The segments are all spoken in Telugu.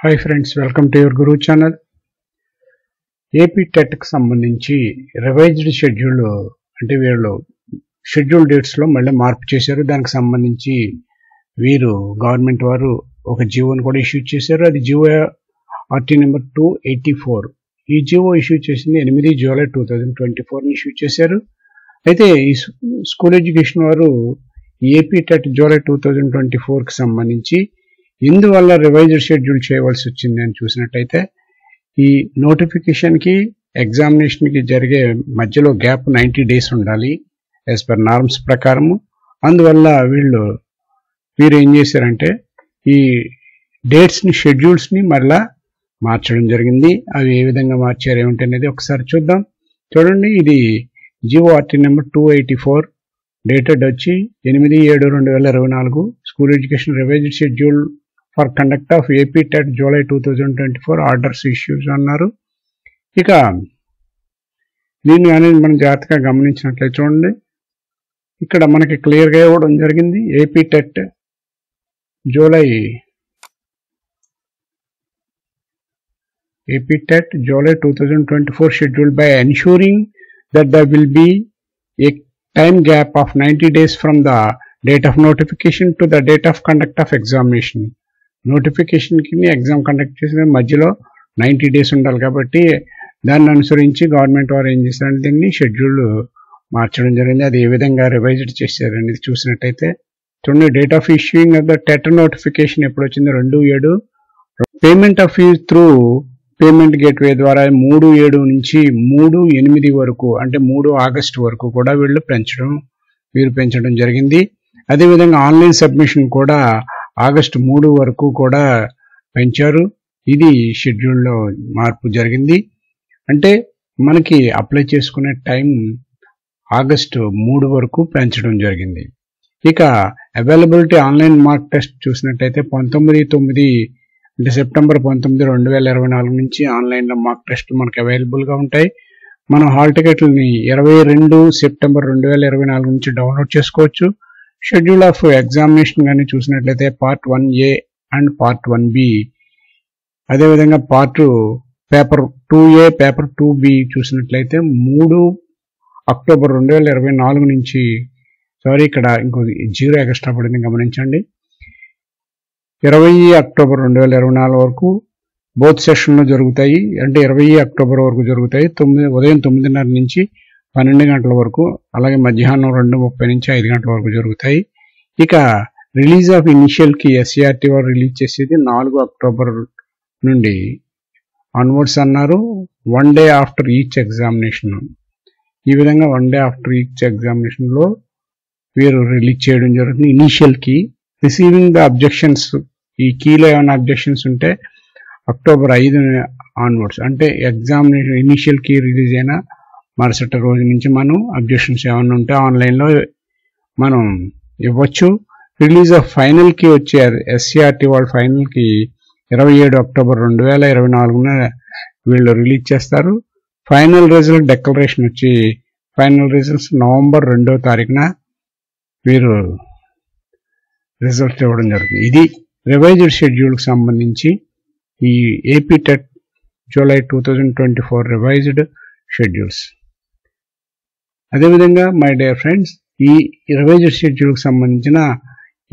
Hi friends, welcome to your Guru channel. AP టెట్కి సంబంధించి రివైజ్డ్ షెడ్యూల్ అంటే వీళ్ళు షెడ్యూల్ డేట్స్లో మళ్ళీ మార్పు చేశారు. దానికి సంబంధించి వీరు గవర్నమెంట్ వారు ఒక జీవోని కూడా ఇష్యూ చేశారు. అది జీవో ఆర్టీ నెంబర్ 284. ఈ జీవో ఇష్యూ చేసింది 8 జూలై 2024 ఇష్యూ చేశారు. అయితే ఈ స్కూల్ ఎడ్యుకేషన్ వారు ఏపీ టెట్ జూలై 2024కి సంబంధించి ఇందువల్ల రివైజ్డ్ షెడ్యూల్ చేయవలసి వచ్చింది అని చూసినట్టయితే ఈ నోటిఫికేషన్కి ఎగ్జామినేషన్కి జరిగే మధ్యలో గ్యాప్ 90 days ఉండాలి యాజ్ పర్ నార్మ్స్ ప్రకారము. అందువల్ల వీరు ఏం చేశారంటే ఈ డేట్స్ని షెడ్యూల్స్ని మళ్ళా మార్చడం జరిగింది. అవి ఏ విధంగా మార్చారు ఏమిటనేది ఒకసారి చూద్దాం. చూడండి, ఇది జీవో ఆర్టీ నెంబర్ 284 డేటెడ్ వచ్చి 8/7/2024 school education revised schedule for conduct of AP TET July 2024 orders issues అన్నారు. ఇక దీన్ని అనేది మనం జాగ్రత్తగా గమనించినట్లయితే చూడండి, ఇక్కడ మనకి క్లియర్గా ఇవ్వడం జరిగింది. AP TET July 2024 scheduled by ensuring that there will be a time gap of 90 days from the date of notification to the date of conduct of examination. నోటిఫికేషన్కి ఎగ్జామ్ కండక్ట్ చేసిన మధ్యలో 90 days ఉండాలి కాబట్టి దాన్ని అనుసరించి గవర్నమెంట్ వారు ఏం చేశారంటే దీన్ని షెడ్యూల్ మార్చడం జరిగింది. అది ఏ విధంగా రివైజ్డ్ చేశారు అనేది చూసినట్టయితే చూడండి, date of issuing of the TET notification ఎప్పుడు వచ్చింది 2/7. Payment of fee through payment gateway ద్వారా 3/7 నుంచి 3/8 వరకు అంటే 3 ఆగస్టు వరకు కూడా వీరు పెంచడం జరిగింది. అదేవిధంగా ఆన్లైన్ సబ్మిషన్ కూడా ఆగస్టు 3 వరకు కూడా పెంచారు. ఇది షెడ్యూల్లో మార్పు జరిగింది. అంటే మనకి అప్లై చేసుకునే టైం ఆగస్టు 3 వరకు పెంచడం జరిగింది. ఇక అవైలబిలిటీ ఆన్లైన్ మార్క్ టెస్ట్ చూసినట్టయితే 19/9 అంటే సెప్టెంబర్ 19, 2024 నుంచి ఆన్లైన్లో మార్క్ టెస్ట్ మనకు అవైలబుల్గా ఉంటాయి. మనం హాల్ టికెట్లని 22 సెప్టెంబర్ 2024 నుంచి డౌన్లోడ్ చేసుకోవచ్చు. షెడ్యూల్ ఆఫ్ ఎగ్జామినేషన్ కానీ చూసినట్లయితే part 1A and part 1B, అదేవిధంగా పేపర్ 2A పేపర్ 2B చూసినట్లయితే 3 అక్టోబర్ 2024 నుంచి ఇక్కడ ఇంకో 0 ఎక్స్ట్రా పడింది గమనించండి. 20 అక్టోబర్ 2024 వరకు బోత్ సెషన్లో జరుగుతాయి. అంటే 20 అక్టోబర్ వరకు జరుగుతాయి. ఉదయం 9:30 నుంచి 12 గంటల వరకు, అలాగే మధ్యాహ్నం 2:30 నుంచి 5 గంటల వరకు జరుగుతాయి. ఇక రిలీజ్ ఆఫ్ ఇనిషియల్కి ఎస్సీఆర్టీ వారు రిలీజ్ చేసేది 4 అక్టోబర్ నుండి ఆన్వర్డ్స్ అన్నారు. 1 day ఆఫ్టర్ ఈచ్ ఎగ్జామినేషన్. ఈ విధంగా 1 day ఆఫ్టర్ ఈచ్ ఎగ్జామినేషన్లో వీరు రిలీజ్ చేయడం జరుగుతుంది. ఇనిషియల్కి రిసీవింగ్ ద అబ్జెక్షన్స్, ఈ కీలో ఏమైనా అబ్జెక్షన్స్ ఉంటే అక్టోబర్ 5 ఆన్వర్డ్స్ అంటే ఎగ్జామినేషన్ ఇనిషియల్ కీ రిలీజ్ అయిన మరుసటి రోజు నుంచి మనం అబ్జెక్షన్స్ ఏమైనా ఉంటే ఆన్లైన్లో మనం ఇవ్వచ్చు. రిలీజ్ ఆఫ్ ఫైనల్ కీ వచ్చే ఎస్సీఆర్టీ వాళ్ళ ఫైనల్ కీ 27 అక్టోబర్ 2024 వీళ్ళు రిలీజ్ చేస్తారు. ఫైనల్ రిజల్ట్ డెక్లరేషన్ వచ్చి ఫైనల్ రిజల్ట్స్ నవంబర్ 2వ తారీఖున వీరు రిజల్ట్స్ ఇవ్వడం జరుగుతుంది. ఇది రివైజ్డ్ షెడ్యూల్కి సంబంధించి ఈ AP TET July 2024 revised schedules. అదేవిధంగా మై డియర్ ఫ్రెండ్స్, ఈ రివైజ్డ్ షెడ్యూల్కి సంబంధించిన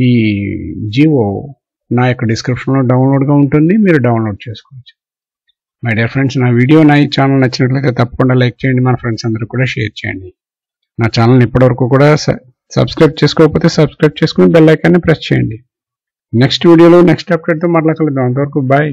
ఈ జీవో నా యొక్క డిస్క్రిప్షన్లో డౌన్లోడ్గా ఉంటుంది, మీరు డౌన్లోడ్ చేసుకోవచ్చు. మై డియర్ ఫ్రెండ్స్, నా ఈ ఛానల్ నచ్చినట్లయితే తప్పకుండా లైక్ చేయండి, మన ఫ్రెండ్స్ అందరూ కూడా షేర్ చేయండి. నా ఛానల్ ఇప్పటివరకు కూడా సబ్స్క్రైబ్ చేసుకోకపోతే సబ్స్క్రైబ్ చేసుకుని బెల్ ఐకాన్ని ప్రెస్ చేయండి. నెక్స్ట్ వీడియోలో నెక్స్ట్ అప్డేట్తో మరలా కలుద్దాం. అంతవరకు బాయ్.